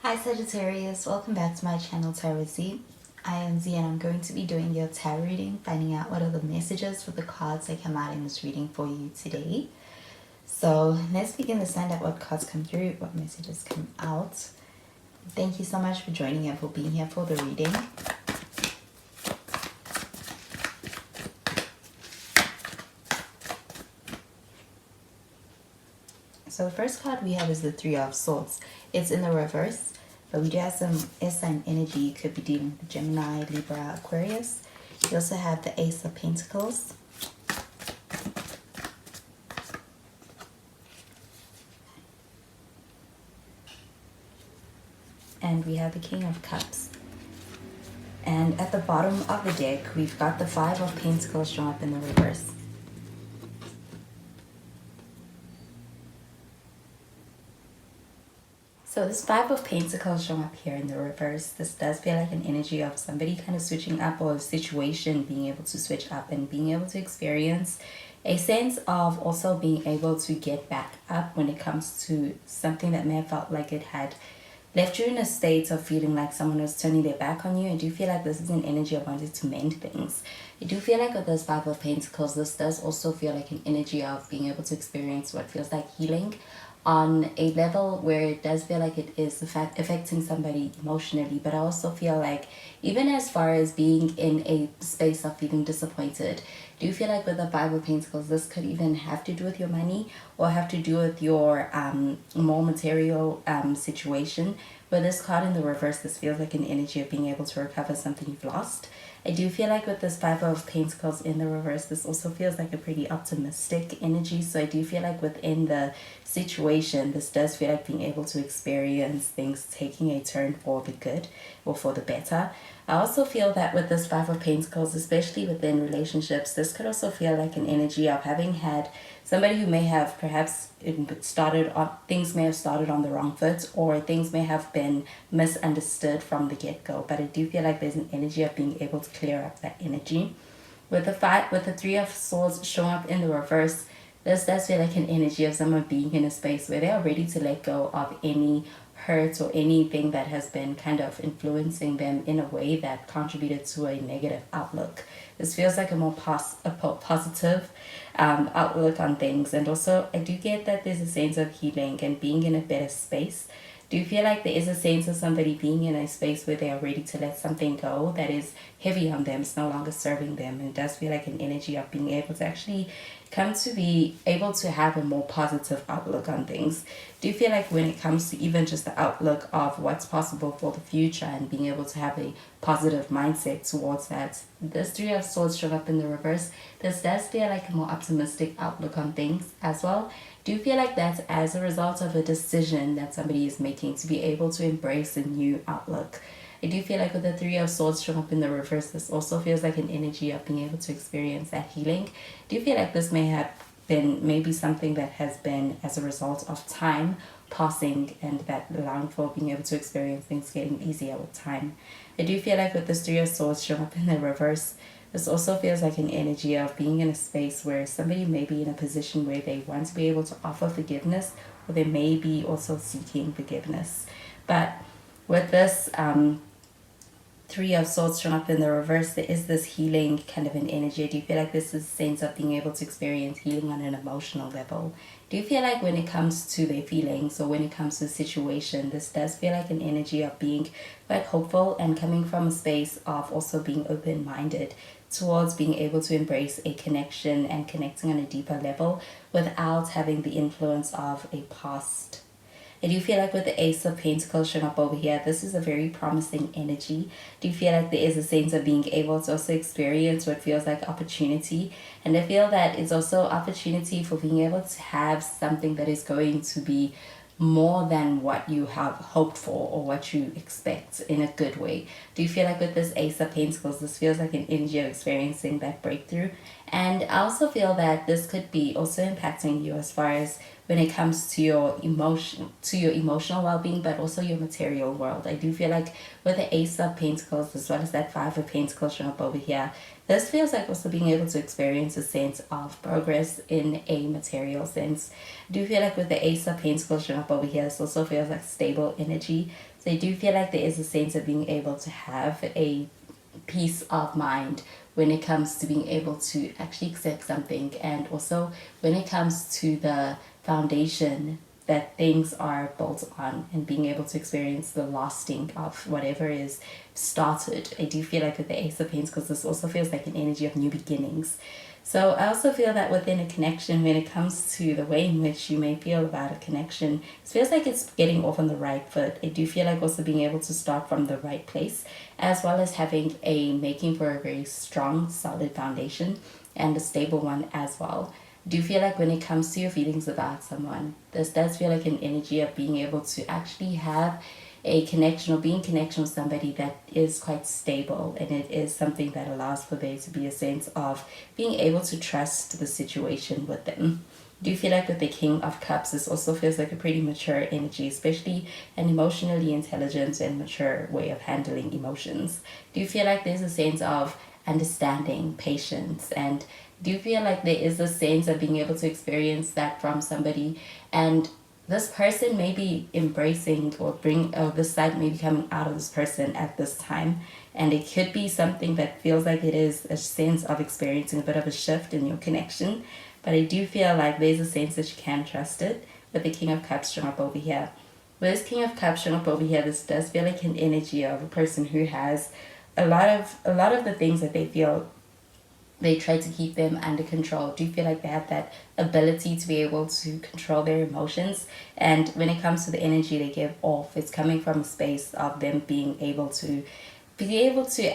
Hi Sagittarius, welcome back to my channel Tarot Z. I am Z and I'm going to be doing your tarot reading, finding out what are the messages for the cards that come out in this reading for you today. So let's begin to find out what cards come through, what messages come out. Thank you so much for joining and for being here for the reading. So the first card we have is the Three of Swords. It's in the reverse, but we do have some air sign energy. You could be dealing with Gemini, Libra, Aquarius. You also have the Ace of Pentacles. And we have the King of Cups. And at the bottom of the deck, we've got the Five of Pentacles showing up in the reverse. So this Five of Pentacles showing up here in the reverse, this does feel like an energy of somebody kind of switching up, or a situation being able to switch up and being able to experience a sense of also being able to get back up when it comes to something that may have felt like it had left you in a state of feeling like someone was turning their back on you. I do feel like this is an energy of wanting to mend things. I do feel like with this Five of Pentacles, this does also feel like an energy of being able to experience what feels like healing on a level where it does feel like it is affecting somebody emotionally. But I also feel like even as far as being in a space of feeling disappointed, do you feel like with the Five of Pentacles, this could even have to do with your money or have to do with your more material situation? With this card in the reverse, this feels like an energy of being able to recover something you've lost. I do feel like with this Five of Pentacles in the reverse, this also feels like a pretty optimistic energy. So I do feel like within the situation, this does feel like being able to experience things taking a turn for the good or for the better. I also feel that with this Five of Pentacles, especially within relationships, this could also feel like an energy of having had somebody who may have perhaps things may have started on the wrong foot, or things may have been misunderstood from the get-go. But I do feel like there's an energy of being able to clear up that energy. With the Three of Swords showing up in the reverse, this does feel like an energy of someone being in a space where they are ready to let go of any hurt or anything that has been kind of influencing them in a way that contributed to a negative outlook. This feels like a more positive outlook on things. And also I do get that there's a sense of healing and being in a better space. Do you feel like there is a sense of somebody being in a space where they are ready to let something go that is heavy on them, it's no longer serving them? And it does feel like an energy of being able to actually come to be able to have a more positive outlook on things. Do you feel like when it comes to even just the outlook of what's possible for the future and being able to have a positive mindset towards that, this Three of Swords showing up in the reverse, this does feel like a more optimistic outlook on things as well. Do you feel like that's as a result of a decision that somebody is making to be able to embrace a new outlook? I do feel like with the Three of Swords showing up in the reverse, this also feels like an energy of being able to experience that healing. Do you feel like this may have been maybe something that has been as a result of time passing and that allowing for being able to experience things getting easier with time? I do feel like with this Three of Swords showing up in the reverse, this also feels like an energy of being in a space where somebody may be in a position where they want to be able to offer forgiveness, or they may be also seeking forgiveness. But with this Three of Swords showing up in the reverse, there is this healing kind of an energy. Do you feel like this is a sense of being able to experience healing on an emotional level? Do you feel like when it comes to their feelings or when it comes to the situation, this does feel like an energy of being quite hopeful and coming from a space of also being open-minded towards being able to embrace a connection and connecting on a deeper level without having the influence of a past? I do feel like with the Ace of Pentacles showing up over here, this is a very promising energy. Do you feel like there is a sense of being able to also experience what feels like opportunity? And I feel that it's also opportunity for being able to have something that is going to be more than what you have hoped for or what you expect in a good way. Do you feel like with this Ace of Pentacles, this feels like an energy of experiencing that breakthrough? And I also feel that this could be also impacting you as far as when it comes to your emotional well-being, but also your material world. I do feel like with the Ace of Pentacles as well as that Five of Pentacles showing up over here, this feels like also being able to experience a sense of progress in a material sense. I do feel like with the Ace of Pentacles showing up over here, this also feels like stable energy. So I do feel like there is a sense of being able to have a peace of mind when it comes to being able to actually accept something, and also when it comes to the foundation that things are built on and being able to experience the lasting of whatever is started. I do feel like with the Ace of Pentacles, this also feels like an energy of new beginnings. So I also feel that within a connection, when it comes to the way in which you may feel about a connection, it feels like it's getting off on the right foot. I do feel like also being able to start from the right place, as well as making for a very strong, solid foundation and a stable one as well. I do feel like when it comes to your feelings about someone, this does feel like an energy of being able to actually have a connection or be in connection with somebody that is quite stable, and it is something that allows for there to be a sense of being able to trust the situation with them. Do you feel like with the King of Cups, this also feels like a pretty mature energy, especially an emotionally intelligent and mature way of handling emotions? Do you feel like there's a sense of understanding, patience, and do you feel like there is a sense of being able to experience that from somebody, and this person may be embracing or this side may be coming out of this person at this time, and it could be something that feels like it is a sense of experiencing a bit of a shift in your connection, but I do feel like there's a sense that you can trust it with the King of Cups showing up over here. With this King of Cups showing up over here, this does feel like an energy of a person who has a lot of the things that they feel they try to keep them under control. Do you feel like they have that ability to be able to control their emotions? And when it comes to the energy they give off, it's coming from a space of them being able to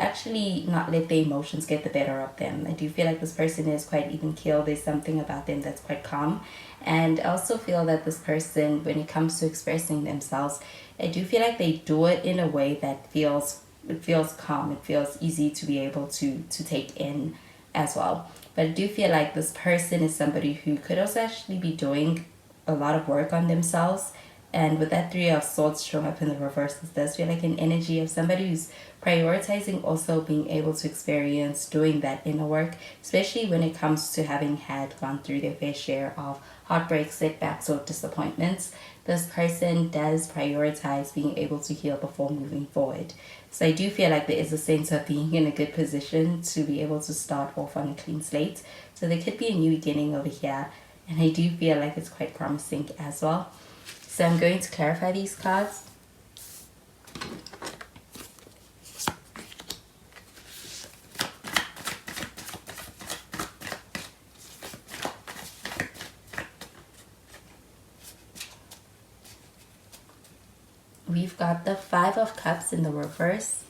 actually not let the emotions get the better of them. I do feel like this person is quite even keeled. There's something about them that's quite calm. And I also feel that this person, when it comes to expressing themselves, I do feel like they do it in a way that feels calm. It feels easy to be able to take in as well. But I do feel like this person is somebody who could also actually be doing a lot of work on themselves. And with that Three of Swords showing up in the reverse, this does feel like an energy of somebody who's prioritizing also being able to experience doing that inner work, especially when it comes to having gone through their fair share of heartbreak, setbacks, or disappointments. This person does prioritize being able to heal before moving forward. So I do feel like there is a sense of being in a good position to be able to start off on a clean slate. So there could be a new beginning over here, and I do feel like it's quite promising as well. So I'm going to clarify these cards. We've got the Five of Cups in the reverse.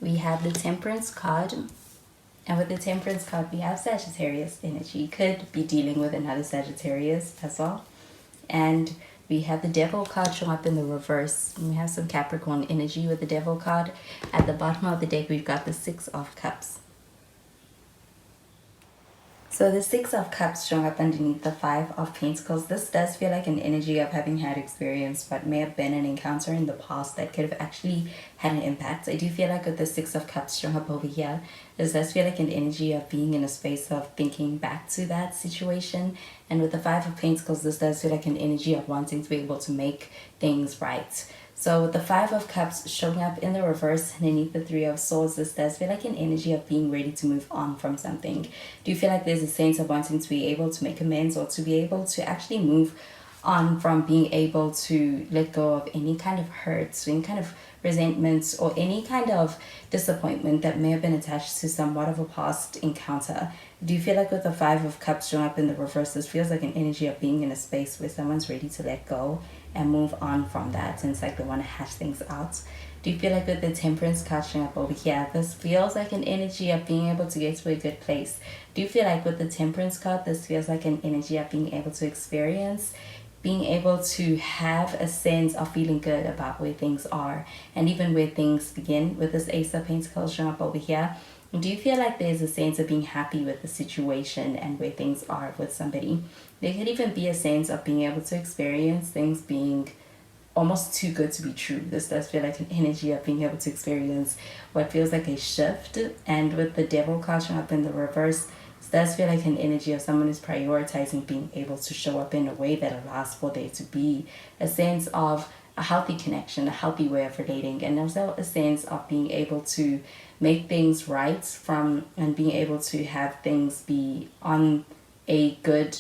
We have the Temperance card. And with the Temperance card, we have Sagittarius energy. You could be dealing with another Sagittarius as well. And we have the Devil card showing up in the reverse. And we have some Capricorn energy with the Devil card. At the bottom of the deck, we've got the Six of Cups. So the Six of Cups showing up underneath the Five of Pentacles. This does feel like an energy of having had experience what may have been an encounter in the past that could have actually had an impact. I do feel like with the Six of Cups showing up over here, this does feel like an energy of being in a space of thinking back to that situation. And with the Five of Pentacles, this does feel like an energy of wanting to be able to make things right. So with the Five of Cups showing up in the reverse underneath the Three of Swords, this does feel like an energy of being ready to move on from something. Do you feel like there's a sense of wanting to be able to make amends, or to be able to actually move on from being able to let go of any kind of hurts, any kind of resentments, or any kind of disappointment that may have been attached to somewhat of a past encounter? Do you feel like with the Five of Cups showing up in the reverse, this feels like an energy of being in a space where someone's ready to let go and move on from that, and it's like they want to hash things out? Do you feel like with the Temperance card showing up over here, this feels like an energy of being able to get to a good place? Do you feel like with the Temperance card, this feels like an energy of being able to experience, being able to have a sense of feeling good about where things are and even where things begin? With this Ace of Pentacles showing up over here, Do you feel like there's a sense of being happy with the situation and where things are with somebody? There could even be a sense of being able to experience things being almost too good to be true. This does feel like an energy of being able to experience what feels like a shift. And with the devil card showing up in the reverse, this does feel like an energy of someone who's prioritizing being able to show up in a way that allows for there to be a sense of a healthy connection, a healthy way of relating, and also a sense of being able to make things right from and being able to have things be on a good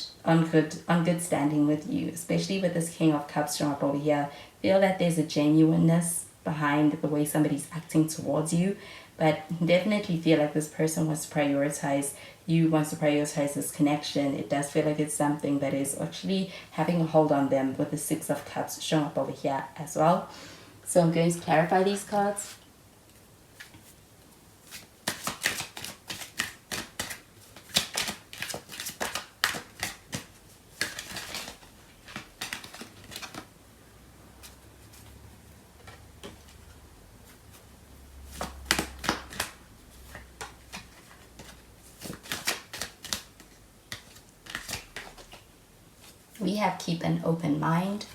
standing with you, especially with this King of Cups showing up over here. Feel that there's a genuineness behind the way somebody's acting towards you, but definitely feel like this person wants to prioritize you, wants to prioritize this connection. It does feel like it's something that is actually having a hold on them with the Six of Cups showing up over here as well. So I'm going to clarify these cards. We have keep an open mind.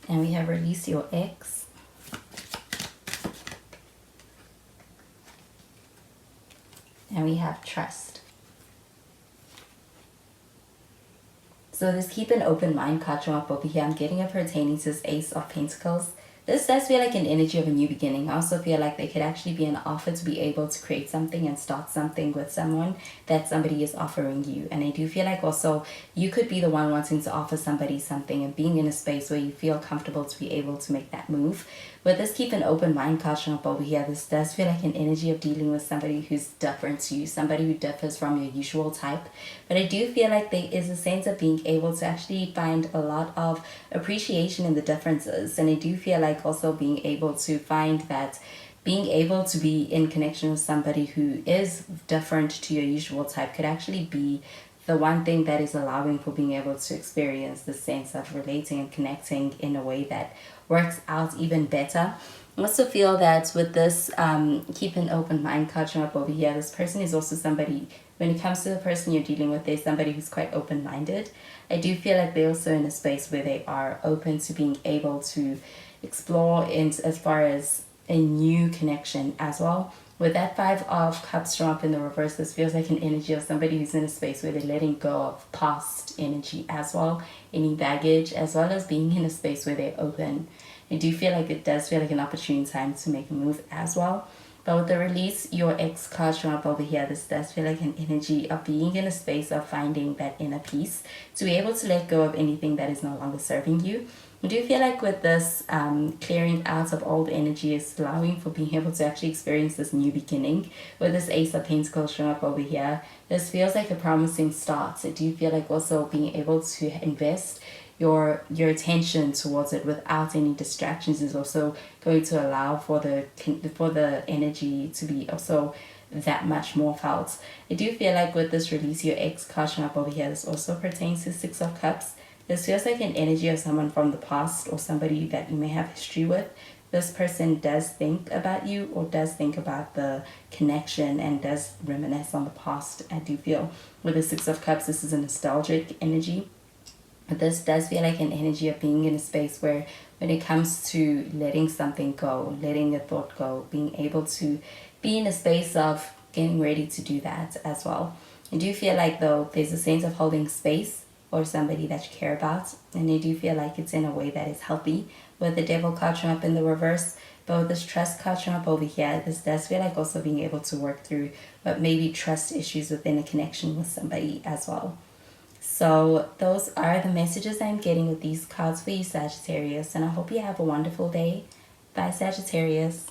And we have release your ex. And we have trust. So this keep an open mind card showing up over here. I'm getting it pertaining to this Ace of Pentacles. This does feel like an energy of a new beginning. I also feel like there could actually be an offer to be able to create something and start something with someone that somebody is offering you. And I do feel like also you could be the one wanting to offer somebody something and being in a space where you feel comfortable to be able to make that move. With this keep an open mind card showing up over here, this does feel like an energy of dealing with somebody who's different to you, somebody who differs from your usual type. But I do feel like there is a sense of being able to actually find a lot of appreciation in the differences. And I do feel like also being able to find that being able to be in connection with somebody who is different to your usual type could actually be the one thing that is allowing for being able to experience the sense of relating and connecting in a way that works out even better. I also feel that with this keep an open mind card showing up over here, this person is also somebody, when it comes to the person you're dealing with, there's somebody who's quite open-minded. I do feel like they're also in a space where they are open to being able to explore into as far as a new connection as well. With that Five of Cups showing up in the reverse, this feels like an energy of somebody who's in a space where they're letting go of past energy as well, any baggage, as well as being in a space where they're open. I do feel like it does feel like an opportune time to make a move as well. But with the release your ex card showing up over here, this does feel like an energy of being in a space of finding that inner peace, to be able to let go of anything that is no longer serving you. I do feel like with this clearing out of old energy is allowing for being able to actually experience this new beginning. With this Ace of Pentacles showing up over here, this feels like a promising start. I do feel like also being able to invest your attention towards it without any distractions is also going to allow for the energy to be also that much more felt. I do feel like with this release your ex card showing up over here, this also pertains to Six of Cups. This feels like an energy of someone from the past or somebody that you may have history with. This person does think about you or does think about the connection and does reminisce on the past. I do feel with the Six of Cups, this is a nostalgic energy. But this does feel like an energy of being in a space where when it comes to letting something go, letting a thought go, being able to be in a space of getting ready to do that as well. I do feel like though there's a sense of holding space or somebody that you care about, and I do feel like it's in a way that is healthy. With the Devil card showing up in the reverse, but with this Trust card showing up over here, this does feel like also being able to work through what maybe trust issues within a connection with somebody as well. So those are the messages I'm getting with these cards for you, Sagittarius, and I hope you have a wonderful day. Bye, Sagittarius.